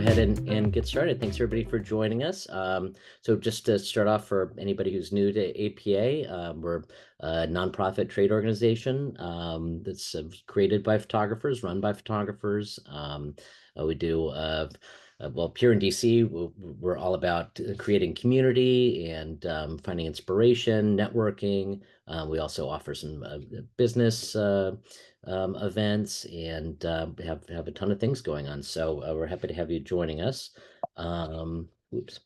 ahead and get started. Thanks everybody for joining us. So just to start off, for anybody who's new to APA, we're a nonprofit trade organization that's created by photographers, run by photographers. We do well, here in DC, we're all about creating community and finding inspiration, networking. We also offer some business events and have a ton of things going on. So we're happy to have you joining us. Oops.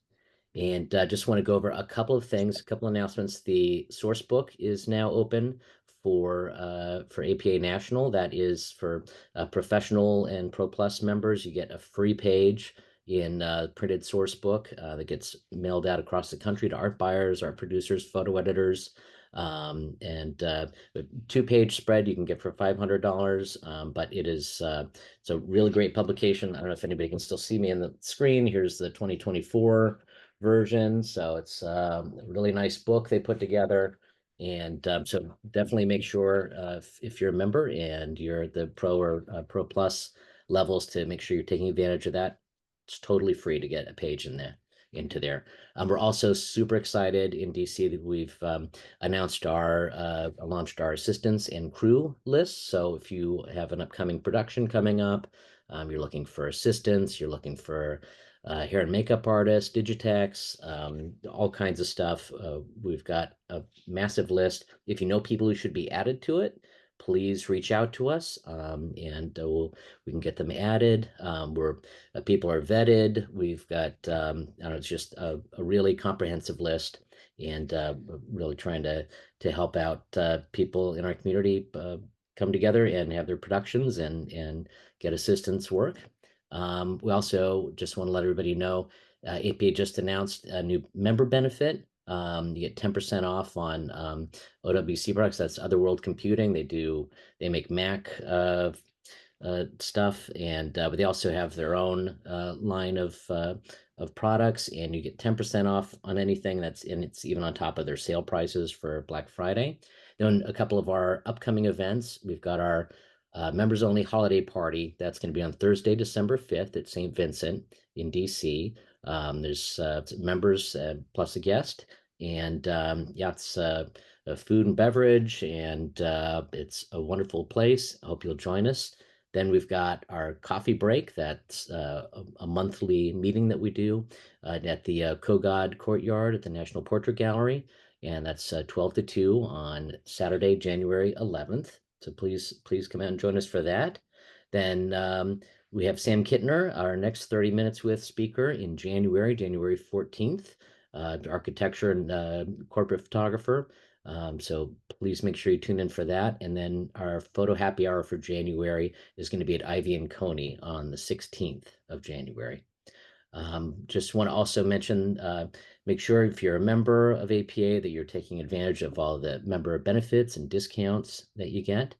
And just want to go over a couple of things, a couple of announcements. The source book is now open for APA National. That is for professional and Pro Plus members. You get a free page in printed source book that gets mailed out across the country to art buyers, art producers, photo editors. And a 2-page spread you can get for $500, but it's a really great publication. I don't know if anybody can still see me on the screen. Here's the 2024 version. So it's a really nice book they put together. And so definitely make sure if you're a member and you're the Pro or Pro Plus levels, to make sure you're taking advantage of that. It's totally free to get a page into there. We're also super excited in DC that we've launched our assistants and crew list. So if you have an upcoming production coming up, you're looking for assistants, you're looking for hair and makeup artists, digitechs, all kinds of stuff. We've got a massive list. If you know people who should be added to it, please reach out to us, and we can get them added. People are vetted. We've got I don't know, it's just a really comprehensive list, and really trying to help out people in our community come together and have their productions and get assistance work. We also just want to let everybody know APA just announced a new member benefit. You get 10% off on OWC products. That's Other World Computing. They make Mac stuff, and but they also have their own line of products, and you get 10% off on anything it's even on top of their sale prices for Black Friday. Then a couple of our upcoming events, we've got our members only holiday party. That's going to be on Thursday, December 5th at St. Vincent in DC. There's members plus a guest, and yeah, it's food and beverage, and it's a wonderful place. I hope you'll join us. Then we've got our coffee break. That's a monthly meeting that we do at the Kogod Courtyard at the National Portrait Gallery, and that's 12 to 2 on Saturday, January 11th. So please come out and join us for that. Then we have Sam Kittner, our next 30 Minutes with speaker in January 14th, architecture and corporate photographer. So please make sure you tune in for that. And then our photo happy hour for January is going to be at Ivy and Coney on the 16th of January. Just want to also mention, make sure if you're a member of APA that you're taking advantage of all the member benefits and discounts that you get.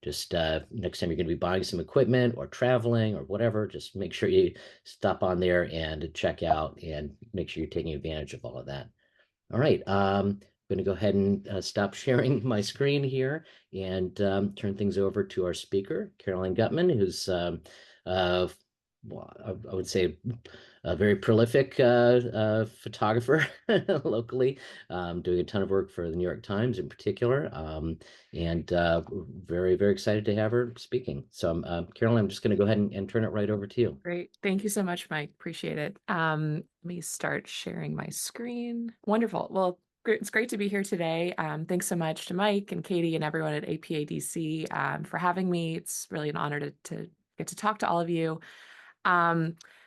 Just next time you're going to be buying some equipment or traveling or whatever, just make sure you stop on there and check out and make sure you're taking advantage of all of that. All right, I'm going to go ahead and stop sharing my screen here and turn things over to our speaker, Caroline Gutman, who's well, I would say a very prolific photographer locally, doing a ton of work for the New York Times in particular, and very, very excited to have her speaking. So Caroline, I'm just going to go ahead and turn it right over to you. Great. Thank you so much, Mike. Appreciate it. Let me start sharing my screen. Wonderful. Well, it's great to be here today. Thanks so much to Mike and Katie and everyone at APA DC for having me. It's really an honor to get to talk to all of you.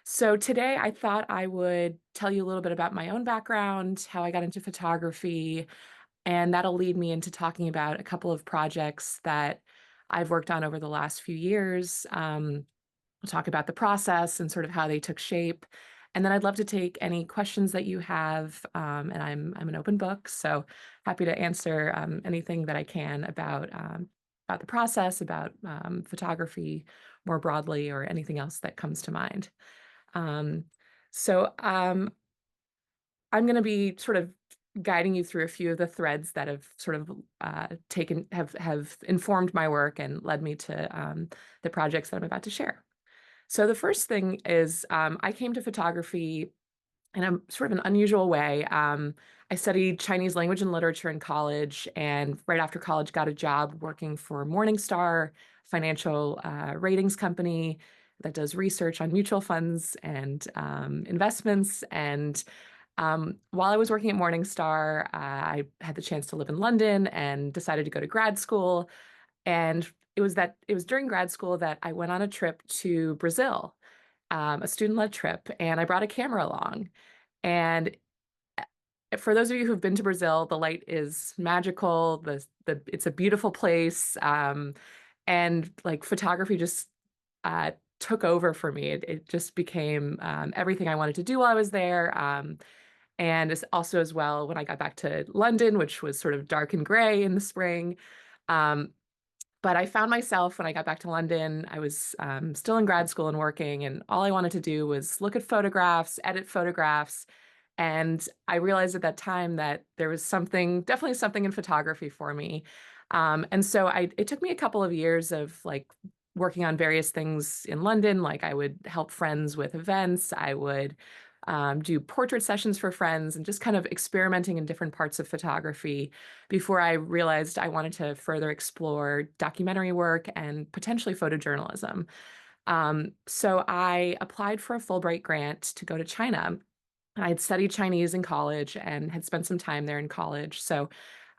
So today I thought I would tell you a little bit about my own background, how I got into photography, and that'll lead me into talking about a couple of projects that I've worked on over the last few years. We'll talk about the process and sort of how they took shape. And then I'd love to take any questions that you have, and I'm an open book, so happy to answer anything that I can about the process, about photography more broadly, or anything else that comes to mind. So I'm going to be sort of guiding you through a few of the threads that have sort of have informed my work and led me to the projects that I'm about to share. So the first thing is I came to photography in a sort of an unusual way. I studied Chinese language and literature in college, and right after college, got a job working for Morningstar, financial ratings company that does research on mutual funds and investments. And while I was working at Morningstar, I had the chance to live in London and decided to go to grad school. And it was during grad school that I went on a trip to Brazil, a student-led trip, and I brought a camera along. And for those of you who've been to Brazil, the light is magical. It's a beautiful place, and like photography just took over for me. It just became everything I wanted to do while I was there. And it's also as well when I got back to London, which was sort of dark and gray in the spring. Um, but I found myself when I got back to London, I was still in grad school and working, and all I wanted to do was look at photographs, edit photographs. And I realized at that time that there was definitely something in photography for me. And so it took me a couple of years of like working on various things in London. Like I would help friends with events. I would do portrait sessions for friends and just kind of experimenting in different parts of photography before I realized I wanted to further explore documentary work and potentially photojournalism. So I applied for a Fulbright grant to go to China. I had studied Chinese in college and had spent some time there in college. So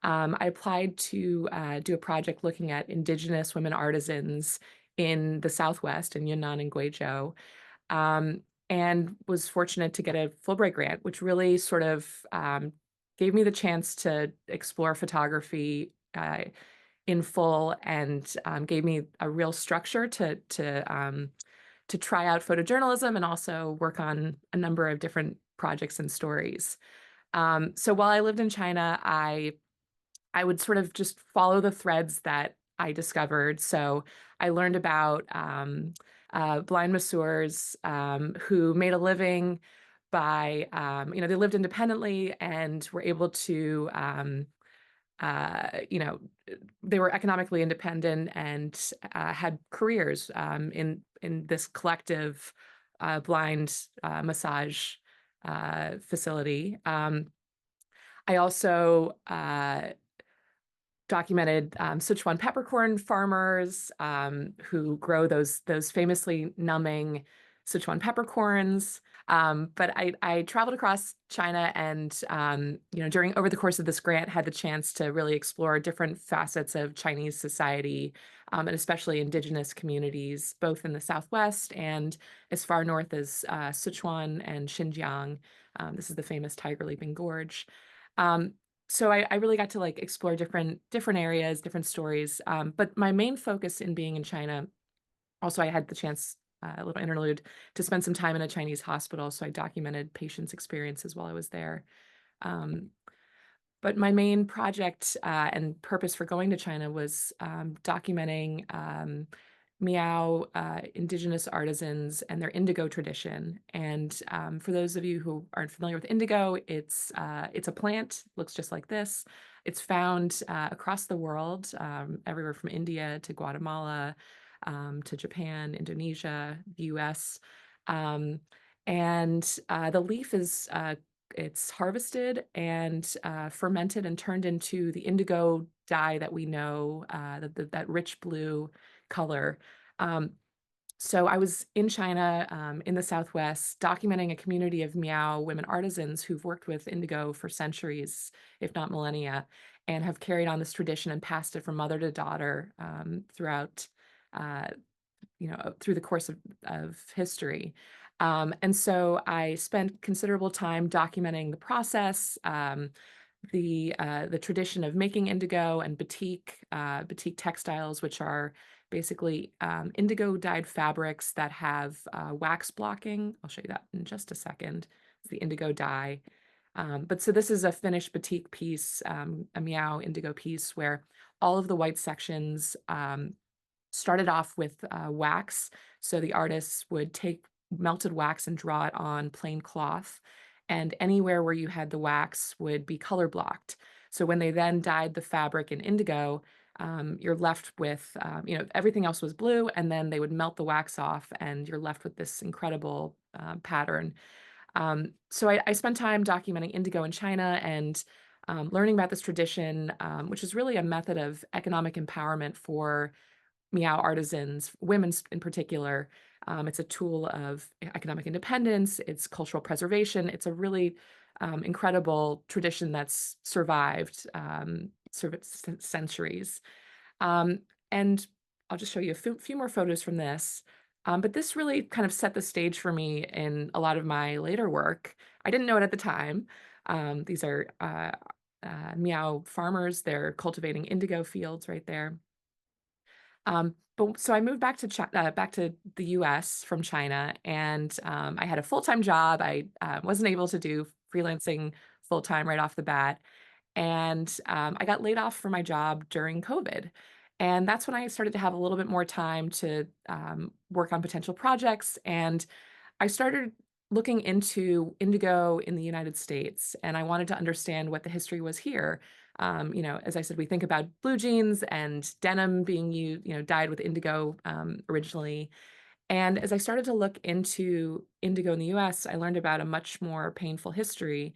I applied to do a project looking at indigenous women artisans in the Southwest, in Yunnan and Guizhou, um, and was fortunate to get a Fulbright grant, which really sort of gave me the chance to explore photography in full and gave me a real structure to try out photojournalism and also work on a number of different projects and stories. So while I lived in China, I would sort of just follow the threads that I discovered. So I learned about blind masseurs who made a living by, they lived independently and were able to, you know, they were economically independent and had careers in this collective blind massage facility. I also documented Sichuan peppercorn farmers who grow those famously numbing Sichuan peppercorns. But I traveled across China and during over the course of this grant had the chance to really explore different facets of Chinese society and especially indigenous communities, both in the Southwest and as far north as Sichuan and Xinjiang. This is the famous Tiger Leaping Gorge. Um, so I really got to like explore different areas, different stories. But my main focus in being in China, also I had the chance, a little interlude, to spend some time in a Chinese hospital. So I documented patients' experiences while I was there. Um, but my main project and purpose for going to China was documenting Miao indigenous artisans and their indigo tradition. And for those of you who aren't familiar with indigo, it's a plant, looks just like this. It's found across the world, everywhere from India to Guatemala, to Japan, Indonesia, the US. Um, and the leaf is it's harvested and fermented and turned into the indigo dye that we know, that rich blue color. Um, so I was in China, in the Southwest, documenting a community of Miao women artisans who've worked with indigo for centuries, if not millennia, and have carried on this tradition and passed it from mother to daughter throughout uh, through the course of history. And so I spent considerable time documenting the process, the tradition of making indigo and batik textiles, which are basically indigo dyed fabrics that have wax blocking. I'll show you that in just a second. It's the indigo dye. But so this is a finished batik piece, a Miao indigo piece, where all of the white sections started off with wax. So the artists would take melted wax and draw it on plain cloth. And anywhere where you had the wax would be color blocked. So when they then dyed the fabric in indigo, you're left with, everything else was blue, and then they would melt the wax off, and you're left with this incredible pattern. So I spent time documenting indigo in China and learning about this tradition, which is really a method of economic empowerment for Miao artisans, women in particular. It's a tool of economic independence, it's cultural preservation. It's a really incredible tradition that's survived centuries. And I'll just show you a few more photos from this. But this really kind of set the stage for me in a lot of my later work. I didn't know it at the time. These are Miao farmers. They're cultivating indigo fields right there. But so I moved back to the US from China, and I had a full-time job. I wasn't able to do freelancing full-time right off the bat. And I got laid off from my job during COVID. And that's when I started to have a little bit more time to work on potential projects. And I started looking into indigo in the United States, and I wanted to understand what the history was here. As I said, we think about blue jeans and denim being dyed with indigo originally. And as I started to look into indigo in the US, I learned about a much more painful history.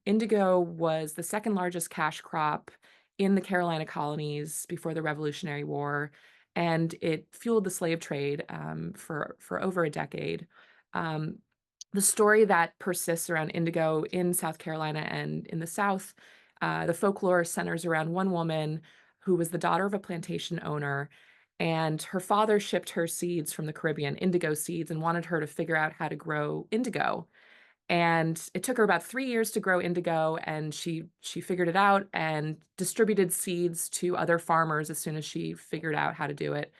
Indigo was the second largest cash crop in the Carolina colonies before the Revolutionary War, and it fueled the slave trade for over a decade. Um, the story that persists around indigo in South Carolina and in the South, the folklore centers around one woman who was the daughter of a plantation owner, and her father shipped her seeds from the Caribbean, indigo seeds, and wanted her to figure out how to grow indigo. And it took her about 3 years to grow indigo, and she figured it out and distributed seeds to other farmers as soon as she figured out how to do it.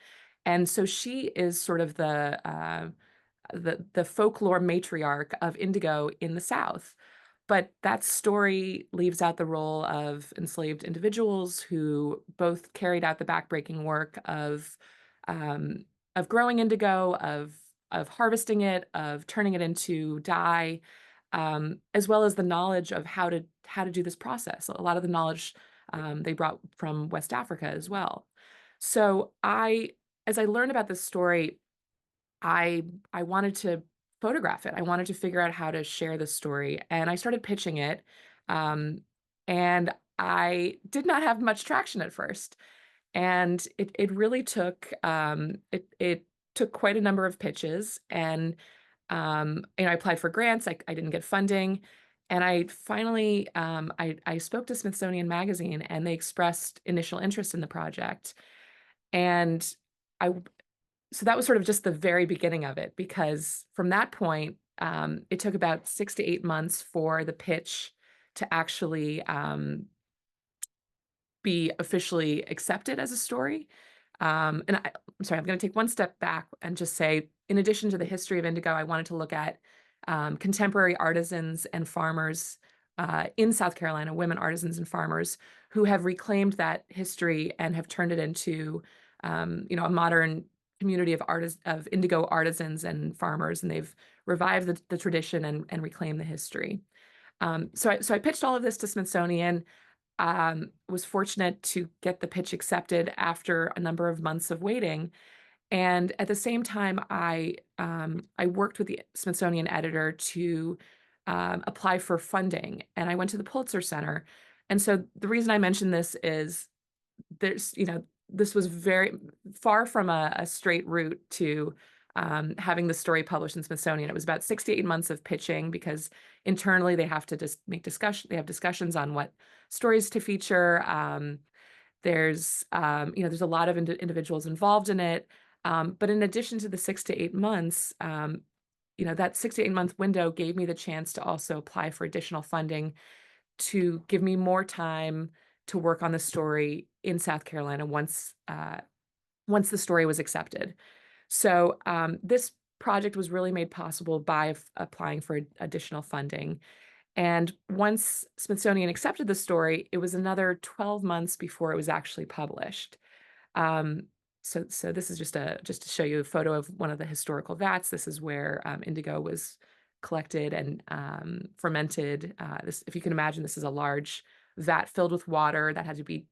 And so she is sort of the folklore matriarch of indigo in the South. But that story leaves out the role of enslaved individuals who both carried out the backbreaking work of growing indigo, of harvesting it, of turning it into dye, as well as the knowledge of how to do this process. A lot of the knowledge they brought from West Africa as well. So as I learned about this story, I wanted to photograph it. I wanted to figure out how to share this story, and I started pitching it. Um, and I did not have much traction at first, and it really took it took quite a number of pitches, and I applied for grants. I didn't get funding, and I finally I spoke to Smithsonian Magazine, and they expressed initial interest in the project, and I so that was sort of just the very beginning of it, because from that point, it took about 6 to 8 months for the pitch to actually be officially accepted as a story. I'm sorry, I'm going to take one step back and just say, in addition to the history of indigo, I wanted to look at contemporary artisans and farmers in South Carolina, women artisans and farmers who have reclaimed that history and have turned it into, a modern community of indigo artisans and farmers, and they've revived the tradition and reclaimed the history. So I pitched all of this to Smithsonian. Was fortunate to get the pitch accepted after a number of months of waiting. And at the same time, I worked with the Smithsonian editor to apply for funding, and I went to the Pulitzer Center. And so the reason I mention this is this was very far from a straight route to having the story published in Smithsonian. It was about 6 to 8 months of pitching, because internally they have to just make discussion. They have discussions on what stories to feature. There's a lot of individuals involved in it. But in addition to the 6 to 8 months, that 6 to 8 month window gave me the chance to also apply for additional funding to give me more time to work on the story in South Carolina once the story was accepted. So this project was really made possible by applying for additional funding. And once Smithsonian accepted the story, it was another 12 months before it was actually published. So this is just to show you a photo of one of the historical vats. This is where indigo was collected and fermented. If you can imagine, this is a large vat filled with water that had to be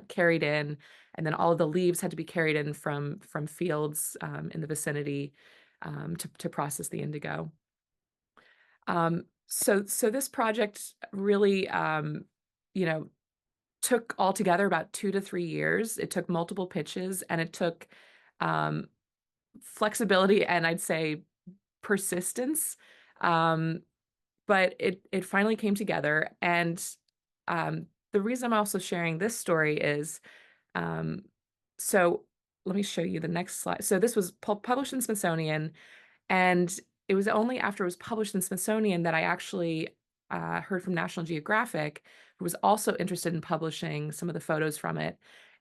carried in, and then all of the leaves had to be carried in from fields in the vicinity to process the indigo. So this project really, you know, took altogether about 2 to 3 years. It took multiple pitches, and it took um, flexibility and I'd say persistence. Um, but it finally came together. And the reason I'm also sharing this story is um, so let me show you the next slide. So this was published in Smithsonian, and it was only after it was published in Smithsonian that I actually heard from National Geographic, who was also interested in publishing some of the photos from it.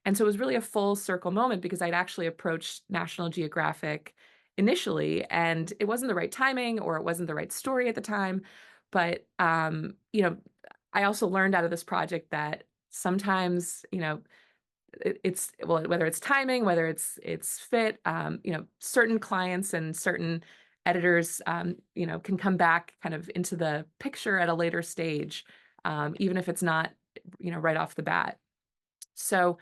And so it was really a full circle moment because I'd actually approached National Geographic initially, and it wasn't the right timing or it wasn't the right story at the time. But I also learned out of this project that sometimes, it's well, whether it's timing, whether it's fit, certain clients and certain editors, can come back kind of into the picture at a later stage, even if it's not, right off the bat. So,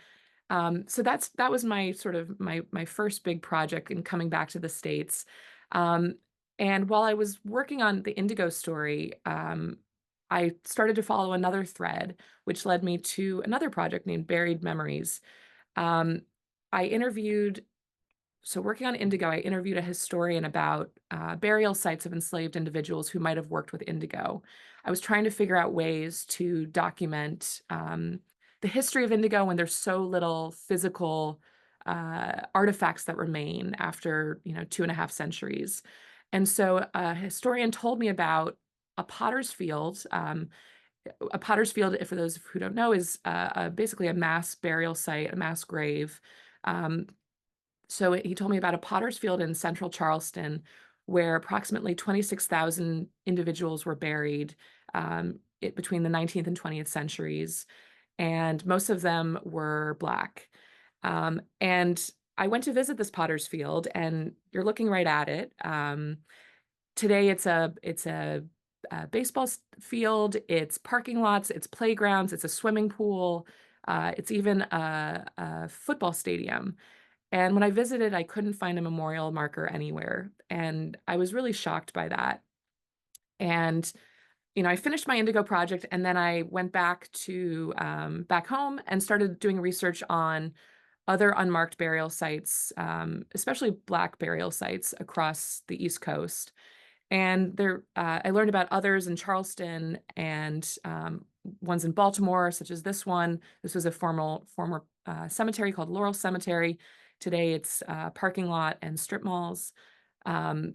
that was my sort of my first big project in coming back to the States. Um, and while I was working on the Indigo story, I started to follow another thread, which led me to another project named Buried Memories. Um, I interviewed, so working on indigo, I interviewed a historian about burial sites of enslaved individuals who might have worked with indigo. I was trying to figure out ways to document the history of indigo when there's so little physical artifacts that remain after, 2.5 centuries. And so a historian told me about a potter's field. A potter's field, for those who don't know, is basically a mass burial site, a mass grave. Um, so he told me about a potter's field in central Charleston where approximately 26,000 individuals were buried between the 19th and 20th centuries, and most of them were Black. And I went to visit this potter's field, and you're looking right at it. Today, it's a baseball field, it's parking lots, it's playgrounds, it's a swimming pool, it's even a football stadium. And when I visited, I couldn't find a memorial marker anywhere. And I was really shocked by that. And, I finished my Indigo project, and then I went back to back home and started doing research on other unmarked burial sites, especially Black burial sites across the East Coast. And I learned about others in Charleston and ones in Baltimore, such as this one. This was a former cemetery called Laurel Cemetery. Today, it's a parking lot and strip malls. Um,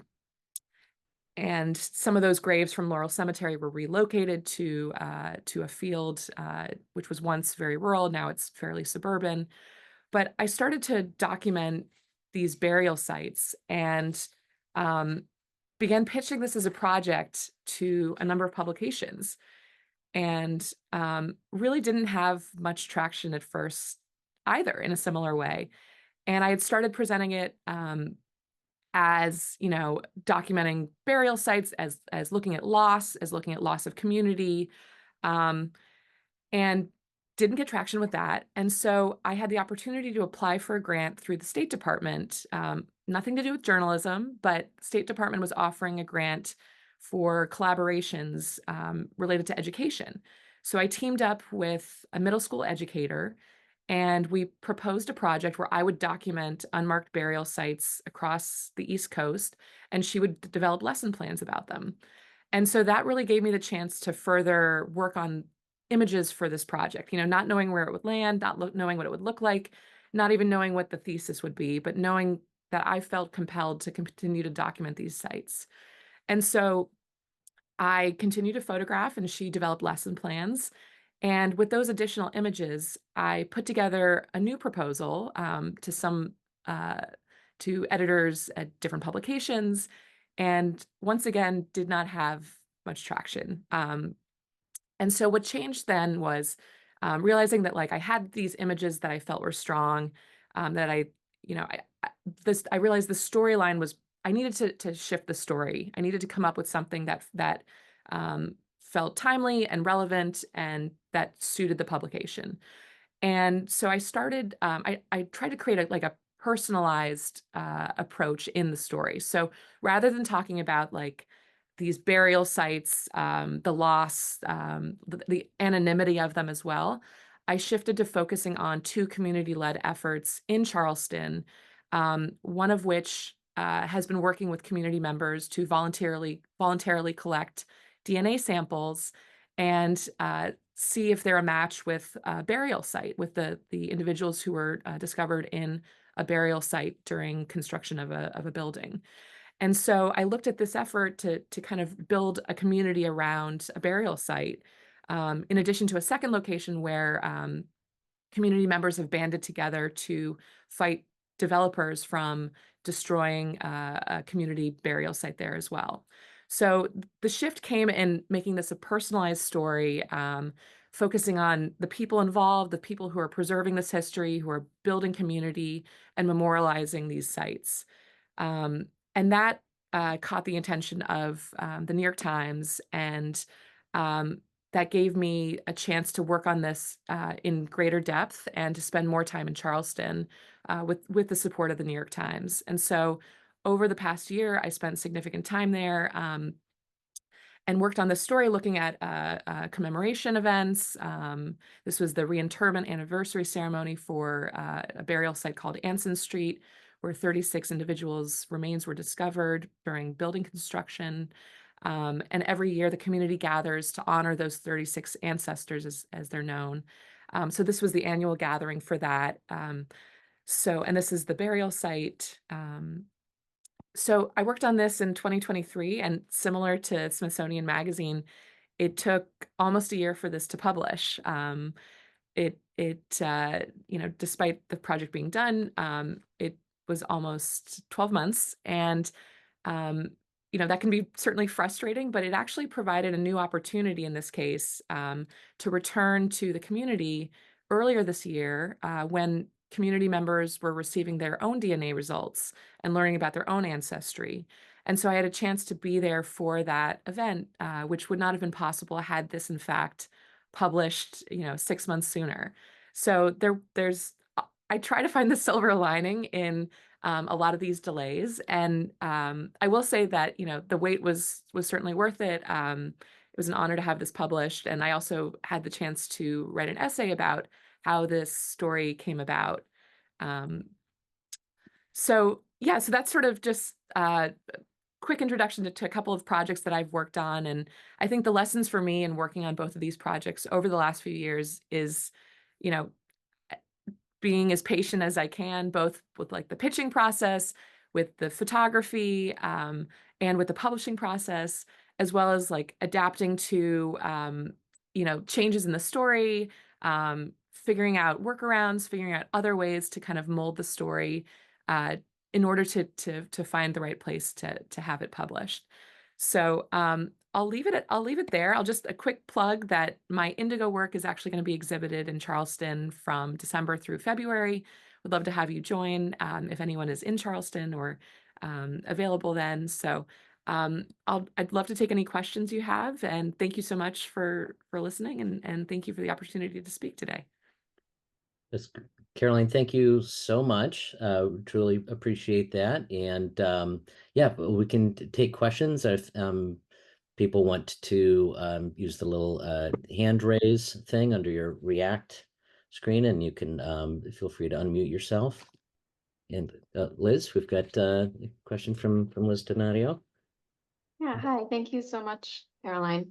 and some of those graves from Laurel Cemetery were relocated to a field which was once very rural. Now it's fairly suburban. But I started to document these burial sites and began pitching this as a project to a number of publications, and really didn't have much traction at first either in a similar way. And I had started presenting it as, documenting burial sites, as looking at loss, as looking at loss of community, um, and didn't get traction with that. And so I had the opportunity to apply for a grant through the State Department, nothing to do with journalism, but State Department was offering a grant for collaborations related to education. So I teamed up with a middle school educator, and we proposed a project where I would document unmarked burial sites across the East Coast, and she would develop lesson plans about them. And so that really gave me the chance to further work on images for this project, not knowing where it would land, not knowing what it would look like, not even knowing what the thesis would be, but knowing that I felt compelled to continue to document these sites. And so I continued to photograph, and she developed lesson plans. And with those additional images, I put together a new proposal uh, to editors at different publications, and once again did not have much traction. And so what changed then was realizing that like I had these images that I felt were strong, that I realized the storyline was I needed to shift the story. I needed to come up with something that felt timely and relevant and that suited the publication. And so I started, I tried to create a personalized approach in the story. So rather than talking about like these burial sites, the loss, the anonymity of them as well, I shifted to focusing on two community-led efforts in Charleston, one of which has been working with community members to voluntarily collect DNA samples and see if they're a match with a burial site, with the individuals who were discovered in a burial site during construction of a building. And so I looked at this effort to kind of build a community around a burial site, in addition to a second location where community members have banded together to fight developers from destroying a community burial site there as well. So the shift came in making this a personalized story, focusing on the people involved, the people who are preserving this history, who are building community and memorializing these sites. And that caught the attention of the New York Times, and that gave me a chance to work on this in greater depth and to spend more time in Charleston with the support of the New York Times. And so over the past year, I spent significant time there and worked on this story looking at commemoration events. This was the reinterment anniversary ceremony for a burial site called Anson Street, where 36 individuals' remains were discovered during building construction. And every year, the community gathers to honor those 36 ancestors as they're known. So this was the annual gathering for that. And this is the burial site. So I worked on this in 2023, and similar to Smithsonian Magazine, it took almost a year for this to publish. Despite the project being done, it was almost 12 months, and that can be certainly frustrating, but it actually provided a new opportunity in this case to return to the community earlier this year when community members were receiving their own DNA results and learning about their own ancestry. And so I had a chance to be there for that event, which would not have been possible had this, in fact, published, 6 months sooner. So I try to find the silver lining in a lot of these delays, and I will say that the wait was certainly worth it. It was an honor to have this published, and I also had the chance to write an essay about how this story came about. So yeah, so that's sort of just a quick introduction to a couple of projects that I've worked on. And I think the lessons for me in working on both of these projects over the last few years is, you know, being as patient as I can, both with like the pitching process, with the photography, and with the publishing process, as well as like adapting to, changes in the story, figuring out workarounds, figuring out other ways to kind of mold the story uh, in order to find the right place to have it published. So I'll leave it there. I'll just a quick plug that my indigo work is actually going to be exhibited in Charleston from December through February. Would love to have you join if anyone is in Charleston or available then. So I'd love to take any questions you have, and thank you so much for listening, and thank you for the opportunity to speak today. That's, Caroline, thank you so much. Truly appreciate that. And yeah, we can take questions if people want to use the little hand raise thing under your React screen, and you can feel free to unmute yourself. And Liz, we've got a question from Liz Donadio. Yeah, hi. Thank you so much, Caroline.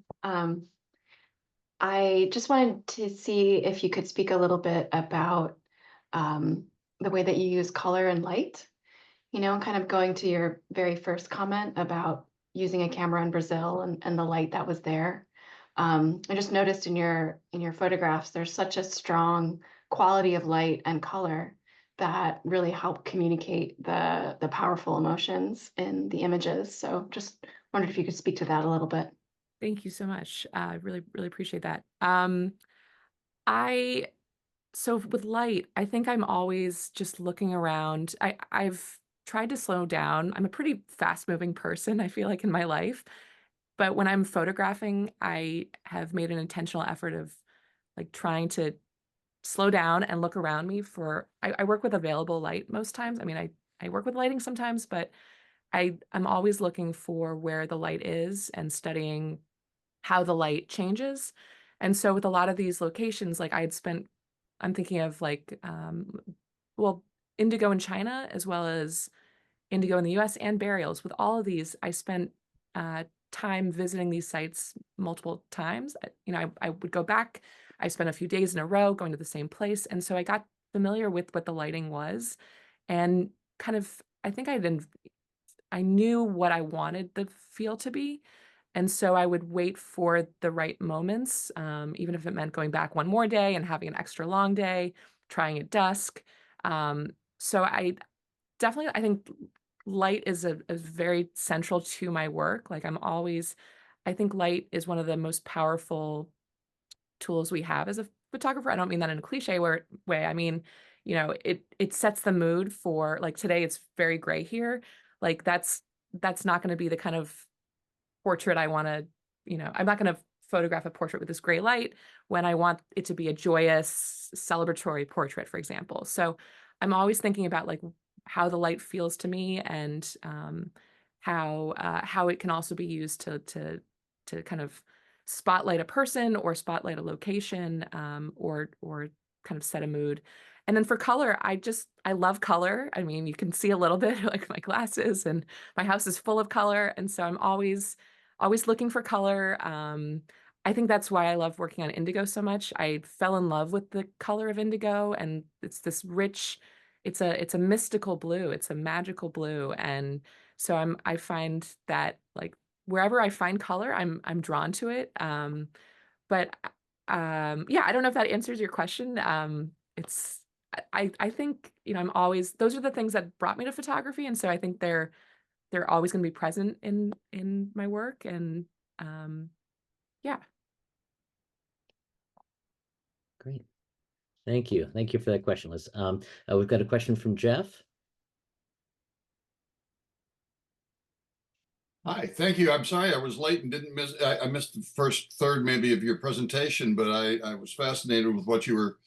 I just wanted to see if you could speak a little bit about the way that you use color and light, kind of going to your very first comment about using a camera in Brazil and the light that was there. I just noticed in your photographs, there's such a strong quality of light and color that really help communicate the powerful emotions in the images. So just wondered if you could speak to that a little bit. Thank you so much. I really, really appreciate that. So with light, I think I'm always just looking around. I've tried to slow down. I'm a pretty fast-moving person, I feel like, in my life. But when I'm photographing, I have made an intentional effort of like trying to slow down and look around me for, I work with available light most times. I mean, I work with lighting sometimes, but I'm always looking for where the light is and studying how the light changes. And so with a lot of these locations, like I'm thinking of like, well, indigo in China, as well as indigo in the US and burials. With all of these, I spent time visiting these sites multiple times. I would go back. I spent a few days in a row going to the same place. And so I got familiar with what the lighting was and kind of, I think I knew what I wanted the feel to be. And so I would wait for the right moments, even if it meant going back one more day and having an extra long day, trying at dusk. So I think light is a very central to my work. Like I think light is one of the most powerful tools we have as a photographer. I don't mean that in a cliche way. I mean, it sets the mood for like today it's very gray here. Like that's not going to be the kind of portrait I want to, I'm not going to photograph a portrait with this gray light when I want it to be a joyous, celebratory portrait, for example. So I'm always thinking about like how the light feels to me and how it can also be used to kind of spotlight a person or spotlight a location or kind of set a mood. And then for color, I love color. I mean, you can see a little bit like my glasses and my house is full of color. And so I'm always looking for color. I think that's why I love working on indigo so much. I fell in love with the color of indigo, and it's this rich, it's a mystical blue. It's a magical blue. And so I find that like wherever I find color, I'm drawn to it. But yeah, I don't know if that answers your question. I think, I'm always, those are the things that brought me to photography. And so I think they're always going to be present in my work. And yeah. Great. Thank you. Thank you for that question, Liz. We've got a question from Jeff. Hi, thank you. I'm sorry I was late and didn't I missed the first third maybe of your presentation, but I was fascinated with your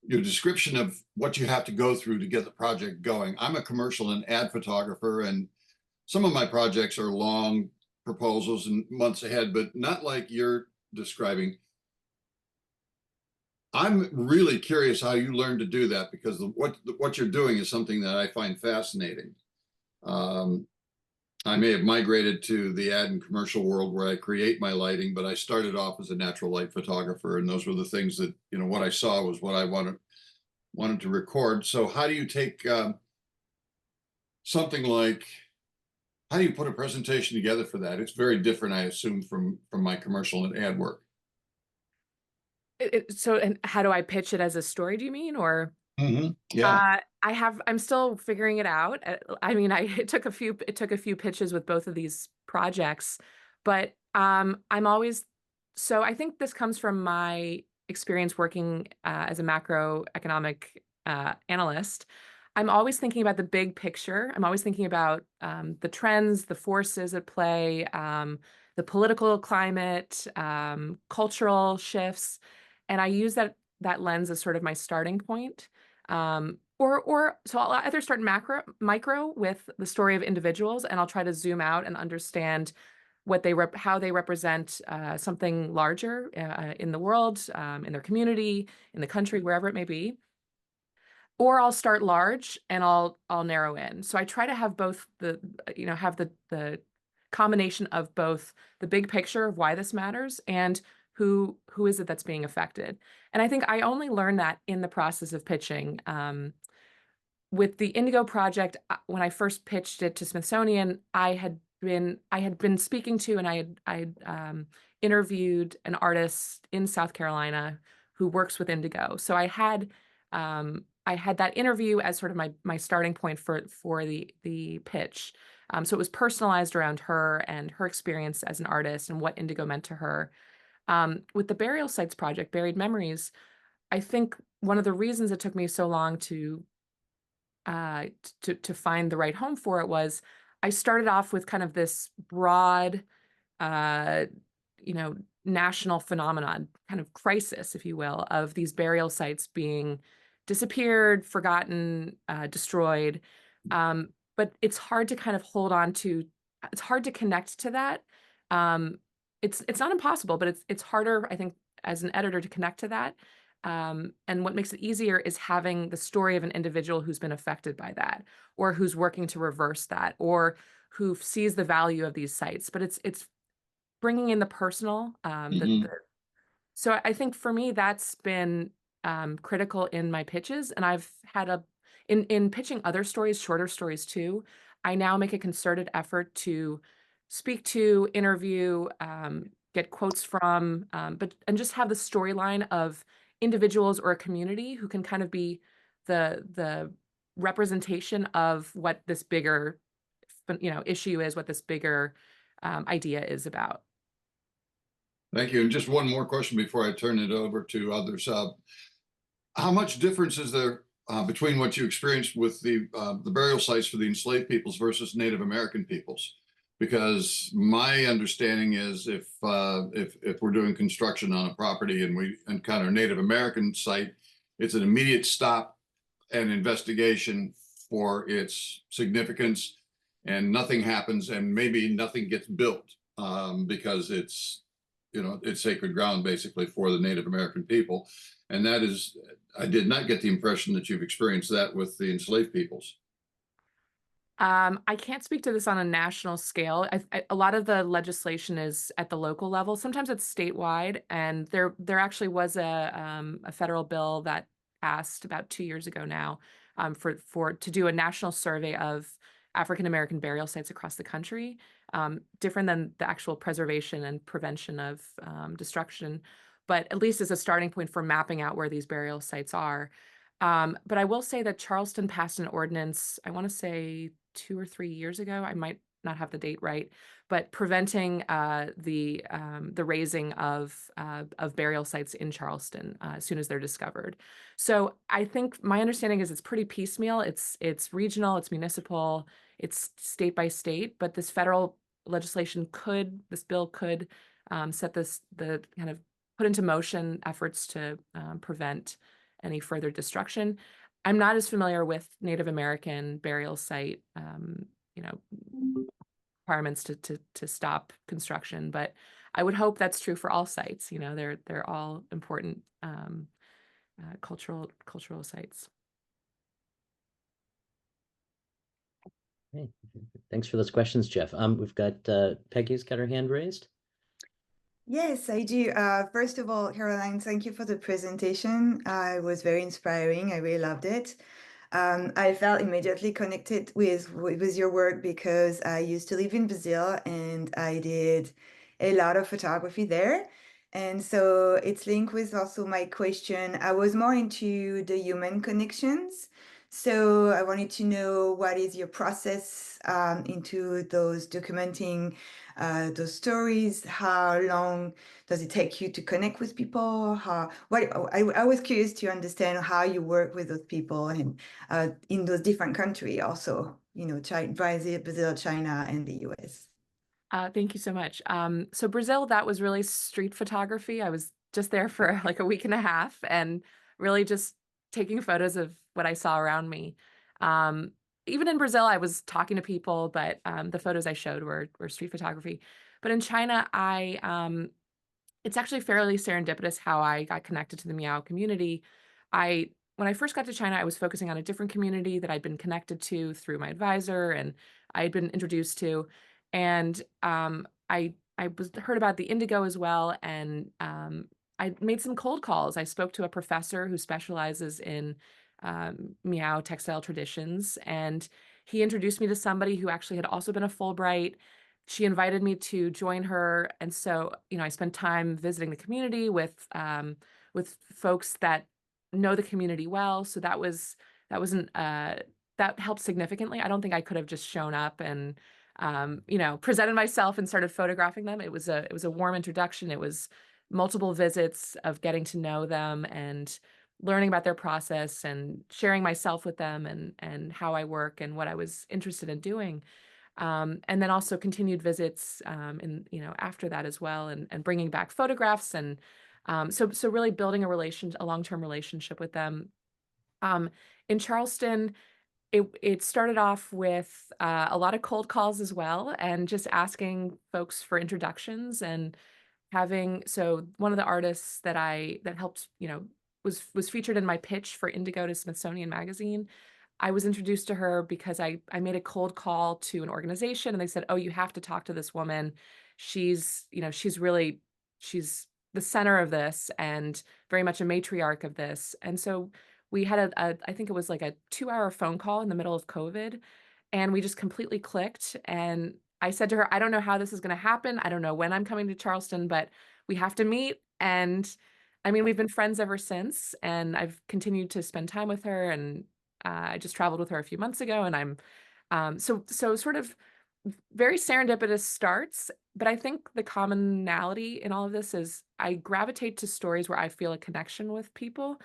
description of what you have to go through to get the project going. I'm a commercial and ad photographer, and some of my projects are long proposals and months ahead, but not like you're describing. I'm really curious how you learned to do that, because what you're doing is something that I find fascinating. I may have migrated to the ad and commercial world where I create my lighting, but I started off as a natural light photographer, and those were the things that, what I saw was what I wanted to record. So how do you take something like, how do you put a presentation together for that? It's very different, I assume, from my commercial and ad work. And how do I pitch it as a story, do you mean? Or Yeah. I'm still figuring it out. I mean, it took a few pitches with both of these projects, but so I think this comes from my experience working as a macroeconomic analyst. I'm always thinking about the big picture. I'm always thinking about the trends, the forces at play, the political climate, cultural shifts, and I use that lens as sort of my starting point. So I'll either start micro with the story of individuals, and I'll try to zoom out and understand how they represent something larger in the world, in their community, in the country, wherever it may be. Or I'll start large and I'll narrow in. So I try to have both have the combination of both the big picture of why this matters and who is it that's being affected. And I think I only learned that in the process of pitching. With the Indigo project, when I first pitched it to Smithsonian, I had been speaking to and I had interviewed an artist in South Carolina who works with indigo. So I had that interview as sort of my starting point for the pitch. So it was personalized around her and her experience as an artist and what indigo meant to her. With the burial sites project, Buried Memories, I think one of the reasons it took me so long to find the right home for it was I started off with kind of this broad national phenomenon, kind of crisis, if you will, of these burial sites being disappeared, forgotten, destroyed. But it's hard to kind of hold on to, it's hard to connect to that. It's not impossible, but it's harder, I think, as an editor to connect to that. And what makes it easier is having the story of an individual who's been affected by that, or who's working to reverse that, or who sees the value of these sites. But it's bringing in the personal. So I think for me, that's been critical in my pitches. And I've had in pitching other stories, shorter stories too, I now make a concerted effort to speak to, interview, get quotes from, and just have the storyline of individuals or a community who can kind of be the representation of what this bigger, issue is, what this bigger idea is about. Thank you. And just one more question before I turn it over to others. How much difference is there between what you experienced with the burial sites for the enslaved peoples versus Native American peoples? Because my understanding is if we're doing construction on a property and we encounter a Native American site, it's an immediate stop and investigation for its significance, and nothing happens, and maybe nothing gets built because it's sacred ground basically for the Native American people. And that is, I did not get the impression that you've experienced that with the enslaved peoples. I can't speak to this on a national scale. A lot of the legislation is at the local level. Sometimes it's statewide, and there actually was a federal bill that passed about 2 years ago now to do a national survey of African American burial sites across the country, different than the actual preservation and prevention of destruction, but at least as a starting point for mapping out where these burial sites are. But I will say that Charleston passed an ordinance, I want to say 2 or 3 years ago. I might not have the date right, but preventing the raising of burial sites in Charleston as soon as they're discovered. So I think my understanding is it's pretty piecemeal. It's regional, it's municipal, it's state by state, but this federal legislation this bill could set the kind of put into motion efforts to prevent any further destruction. I'm not as familiar with Native American burial site, requirements to stop construction, but I would hope that's true for all sites. They're all important cultural sites. Okay. Thanks for those questions, Jeff. We've got Peggy's got her hand raised. Yes, I do. First of all, Caroline, thank you for the presentation. It was very inspiring. I really loved it. I felt immediately connected with your work because I used to live in Brazil and I did a lot of photography there. And so it's linked with also my question. I was more into the human connections. So I wanted to know what is your process into those documenting those stories. How long does it take you to connect with people? I was curious to understand how you work with those people and in those different countries also, Brazil, China, and the US. Thank you so much. So Brazil, that was really street photography. I was just there for like a week and a half and really just taking photos of what I saw around me. Even in Brazil, I was talking to people, but the photos I showed were street photography. But in China, it's actually fairly serendipitous how I got connected to the Miao community. When I first got to China, I was focusing on a different community that I'd been connected to through my advisor and I had been introduced to. And I heard about the indigo as well, and I made some cold calls. I spoke to a professor who specializes in Miao textile traditions, and he introduced me to somebody who actually had also been a Fulbright. She invited me to join her, and so I spent time visiting the community with folks that know the community well. So that helped significantly. I don't think I could have just shown up and presented myself and started photographing them. It was a warm introduction. It was multiple visits of getting to know them and learning about their process and sharing myself with them and how I work and what I was interested in doing. And then also continued visits after that as well, and bringing back photographs, and so really building a long-term relationship with them. In Charleston, it started off with a lot of cold calls as well, and just asking folks for introductions, and so one of the artists that helped, was featured in my pitch for Indigo to Smithsonian Magazine. I was introduced to her because I made a cold call to an organization, and they said, "Oh, you have to talk to this woman. She's the center of this, and very much a matriarch of this." And so we had I think it was like a 2-hour phone call in the middle of COVID, and we just completely clicked. And I said to her, "I don't know how this is going to happen. I don't know when I'm coming to Charleston, but we have to meet." And I mean, we've been friends ever since, and I've continued to spend time with her. And I just traveled with her a few months ago, and I'm so sort of very serendipitous starts. But I think the commonality in all of this is I gravitate to stories where I feel a connection with people.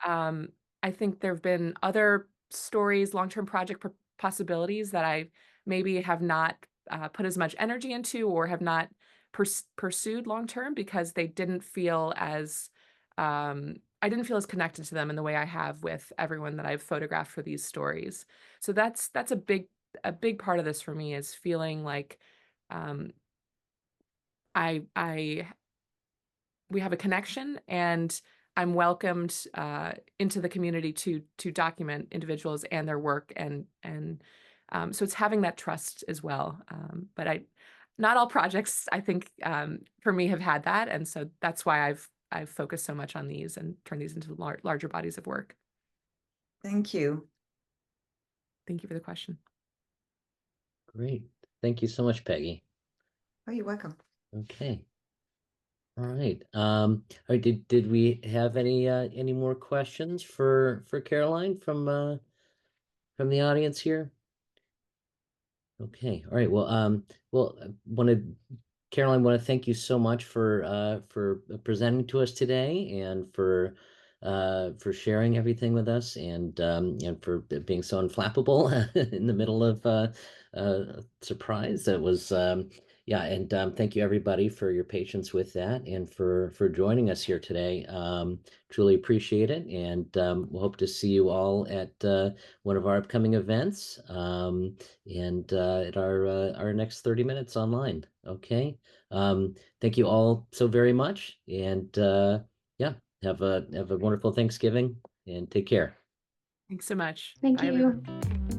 I think there have been other stories, long-term project possibilities that I maybe have not put as much energy into, or have not pursued long-term, because they didn't feel as I didn't feel as connected to them in the way I have with everyone that I've photographed for these stories. So that's a big part of this for me, is feeling like I we have a connection, and I'm welcomed into the community to document individuals and their work, and so it's having that trust as well. But not all projects, I think, for me, have had that, and so that's why I've focused so much on these and turned these into larger bodies of work. Thank you. Thank you for the question. Great. Thank you so much, Peggy. Oh, you're welcome. Okay. All right. All right. Did we have any more questions for Caroline from the audience here? Okay. All right. Well, Caroline, want to thank you so much for presenting to us today, and for sharing everything with us, and for being so unflappable in the middle of surprise. That was yeah, and thank you everybody for your patience with that, and for joining us here today. Truly appreciate it, and we'll hope to see you all at one of our upcoming events, and at our next 30 minutes online. Okay. Thank you all so very much, and yeah, have a wonderful Thanksgiving, and take care. Thanks so much. Thank Bye, you. everyone.